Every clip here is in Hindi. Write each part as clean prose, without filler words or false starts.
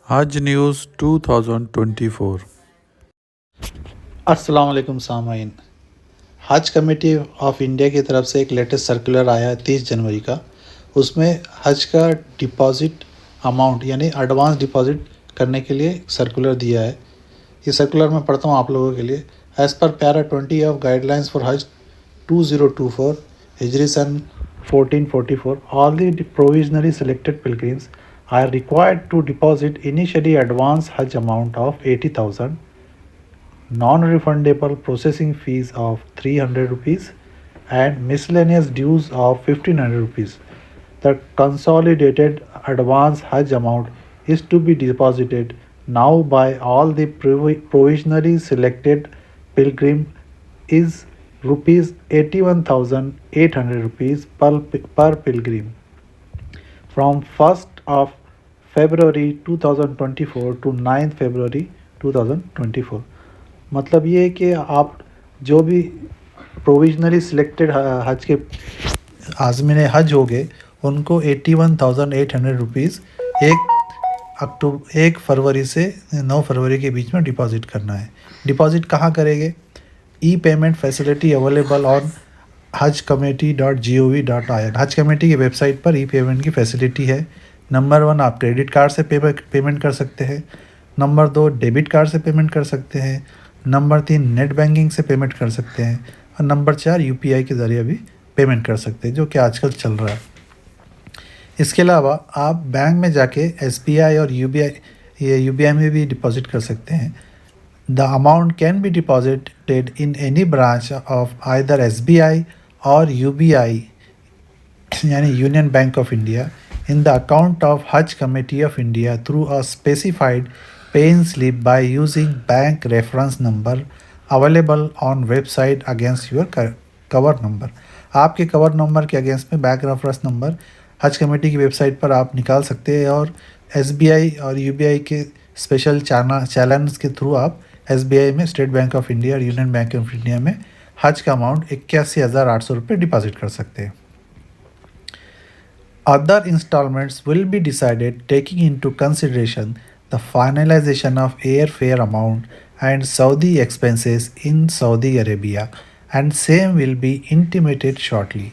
हज न्यूज़ 2024। अस्सलाम वालेकुम सामाइन। हज कमेटी ऑफ इंडिया की तरफ से एक लेटेस्ट सर्कुलर आया है 30 जनवरी का। उसमें हज का डिपॉज़िट अमाउंट यानी एडवांस डिपॉज़िट करने के लिए सर्कुलर दिया है। ये सर्कुलर मैं पढ़ता हूँ आप लोगों के लिए। As per para 20 of guidelines for Hajj 2024 Hijri सन 1444 all the provisionally selected pilgrims are required to deposit initially advance Hajj amount of 80,000, non-refundable processing fees of 300 rupees and miscellaneous dues of 1500 rupees. The consolidated advance Hajj amount is to be deposited now by all the provisionally selected pilgrim is rupees 81,800 rupees per pilgrim from 1st of February 2024 to 9th February 2024। मतलब ये है कि आप जो भी प्रोविजनली सिलेक्टेड हज के आज़मीन हज हो गए उनको 81,800 रुपीज़ 1 फरवरी से 9 फरवरी के बीच में डिपॉज़िट करना है। डिपॉज़िट कहाँ करेंगे? E payment facility available on hajcommittee.gov.in। Haj committee की वेबसाइट पर ई पेमेंट की फैसिलिटी है। नंबर 1 आप क्रेडिट कार्ड से पेमेंट कर सकते हैं। नंबर 2 डेबिट कार्ड से पेमेंट कर सकते हैं। नंबर 3 नेट बैंकिंग से पेमेंट कर सकते हैं। और नंबर 4 यूपीआई के ज़रिए भी पेमेंट कर सकते हैं, जो कि आजकल चल रहा है। इसके अलावा आप बैंक में जाके एसबीआई और यूबीआई में भी डिपॉजिट कर सकते हैं। The amount can be deposited in any branch of either SBI और यूबीआई यानी union bank of India in the account of Hajj Committee of India through a specified paying slip by using bank reference number available on website against your cover number। आपके कवर नंबर के अगेंस्ट में बैंक रेफरेंस नंबर हज कमेटी की वेबसाइट पर आप निकाल सकते हैं और एसबीआई और यूबीआई के स्पेशल चैनल्स के थ्रू आप एसबीआई में, स्टेट बैंक ऑफ इंडिया और यूनियन बैंक ऑफ इंडिया में हज का अमाउंट 81,800 रुपये डिपॉजिट कर सकते हैं। Other installments will be decided taking into consideration the finalization of airfare amount and Saudi expenses in Saudi Arabia, and same will be intimated shortly.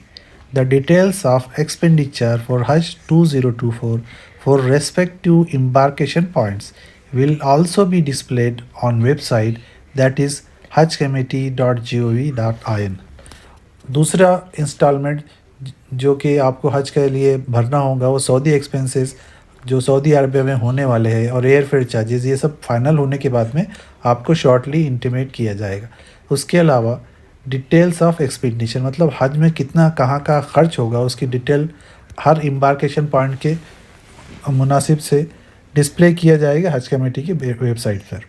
The details of expenditure for Hajj 2024 for respective embarkation points will also be displayed on website, that is hajcommittee.gov.in। दूसरा इंस्टॉलमेंट जो कि आपको हज के लिए भरना होगा वो सऊदी एक्सपेंसेस जो सऊदी अरबिया में होने वाले हैं और एयरफेयर चार्जेस, ये सब फाइनल होने के बाद में आपको शॉर्टली इंटीमेट किया जाएगा। उसके अलावा डिटेल्स ऑफ एक्सपेंडिचर मतलब हज में कितना कहाँ का खर्च होगा उसकी डिटेल हर एम्बार्केशन पॉइंट के मुनासिब से डिस्प्ले किया जाएगा हज कमेटी की वेबसाइट पर।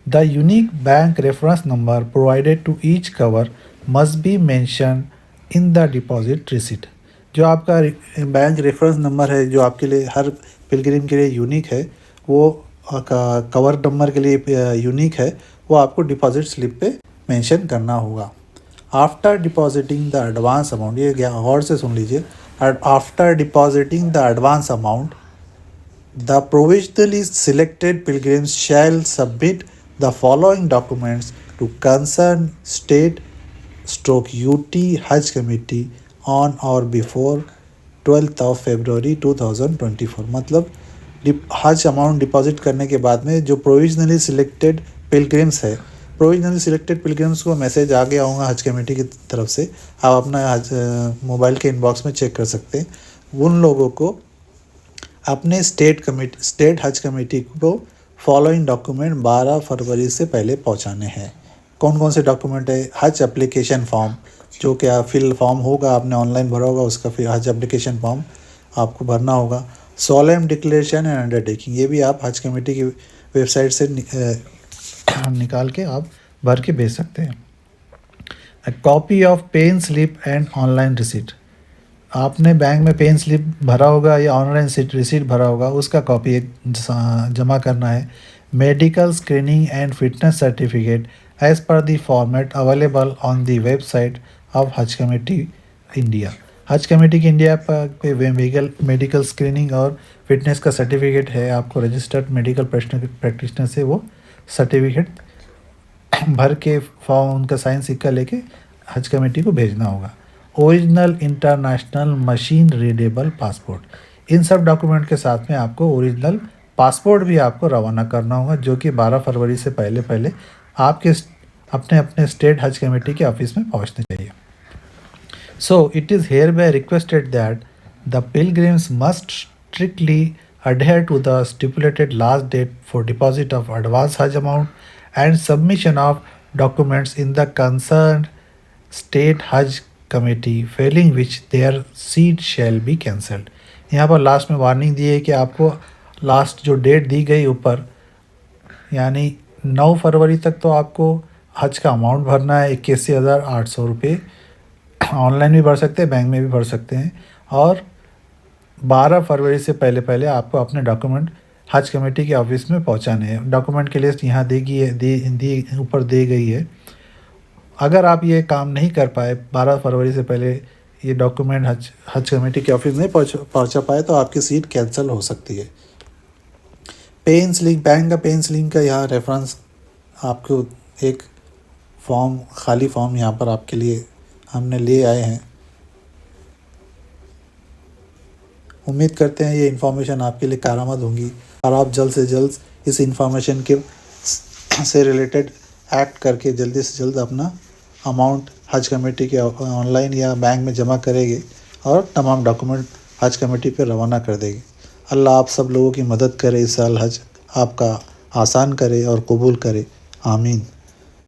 The unique bank reference number provided to each cover must be mention in the deposit receipt. जो आपका बैंक रेफरेंस नंबर है जो आपके लिए हर पिलग्रिम के लिए यूनिक है, वो कवर नंबर के लिए यूनिक है, वो आपको डिपॉजिट स्लिप पे मेंशन करना होगा। After depositing the advance amount, ये गौर से सुन लीजिए, after depositing the advance amount the provisionally selected pilgrims shall submit the following documents to concern state UT Hajj Committee on or before 12th of February 2024। मतलब हज अमाउंट डिपॉजिट करने के बाद में जो प्रोविजनली सिलेक्टेड पिलग्रिम्स है, प्रोविजनली सिलेक्टेड पिलग्रिम्स को मैसेज आ गया होगा हज कमेटी की तरफ से, आप अपना मोबाइल के इनबॉक्स में चेक कर सकते हैं। उन लोगों को अपने स्टेट हज कमेटी को फॉलोइंग डॉक्यूमेंट 12 फरवरी से पहले पहुंचाने हैं। कौन कौन से डॉक्यूमेंट है? हज एप्लीकेशन फॉर्म, जो कि फिल फॉर्म होगा, आपने ऑनलाइन भरा होगा, उसका फिर हज एप्लीकेशन फॉर्म आपको भरना होगा। सोलेम डिक्लेरेशन एंड अंडरटेकिंग, ये भी आप हज कमेटी की वेबसाइट से निकाल के आप भर के भेज सकते हैं। Copy of pay in slip and online receipt, आपने बैंक में पेन स्लिप भरा होगा या ऑनलाइन रिसीट भरा होगा, उसका कॉपी एक जमा करना है। Medical screening and fitness certificate as per the format available on the website of Hajj Committee India। हज कमेटी की इंडिया पे मेडिकल स्क्रीनिंग और फिटनेस का सर्टिफिकेट है, आपको रजिस्टर्ड मेडिकल प्रैक्टिशनर से वो सर्टिफिकेट भर के फॉर्म उनका साइन सिक्का लेके हज कमेटी को भेजना होगा। Original international machine readable passport, इन सब डॉक्यूमेंट के साथ में आपको ओरिजिनल पासपोर्ट भी आपको रवाना करना होगा, जो कि 12 फरवरी से पहले पहले आपके अपने अपने स्टेट हज कमेटी के ऑफिस में पहुंचने चाहिए। So it is hereby requested that the pilgrims must strictly adhere to the stipulated last date for deposit of advance Hajj amount and submission of documents in the concerned state Hajj committee, failing which their seat shall be cancelled। यहाँ पर लास्ट में वार्निंग दी है कि आपको लास्ट जो डेट दी गई ऊपर, यानी 9 फरवरी तक तो आपको हज का अमाउंट भरना है 81,800 रुपये। ऑनलाइन भी भर सकते हैं, बैंक में भी भर सकते हैं। और 12 फरवरी से पहले पहले आपको अपने डॉक्यूमेंट हज कमेटी के ऑफिस में पहुंचाने हैं। डॉक्यूमेंट की लिस्ट यहाँ दी ऊपर दी गई है। अगर आप ये काम नहीं कर पाए 12 फरवरी से पहले, ये डॉक्यूमेंट हज कमेटी के ऑफिस नहीं पहुंचा पाए, तो आपकी सीट कैंसिल हो सकती है। पेंस लिंक, बैंक का पेंस लिंक का यहाँ रेफरेंस, आपको एक फॉर्म, खाली फॉर्म यहाँ पर आपके लिए हमने ले आए हैं। उम्मीद करते हैं ये इन्फॉर्मेशन आपके लिए कारआमद होंगी और आप जल्द से जल्द इस इन्फॉर्मेशन के से रिलेटेड एक्ट करके जल्दी से जल्द अपना अमाउंट हज कमेटी के ऑनलाइन या बैंक में जमा करेंगे और तमाम डॉक्यूमेंट हज कमेटी पर रवाना कर देंगे। अल्लाह आप सब लोगों की मदद करे, इस साल हज आपका आसान करे और कबूल करे। आमीन।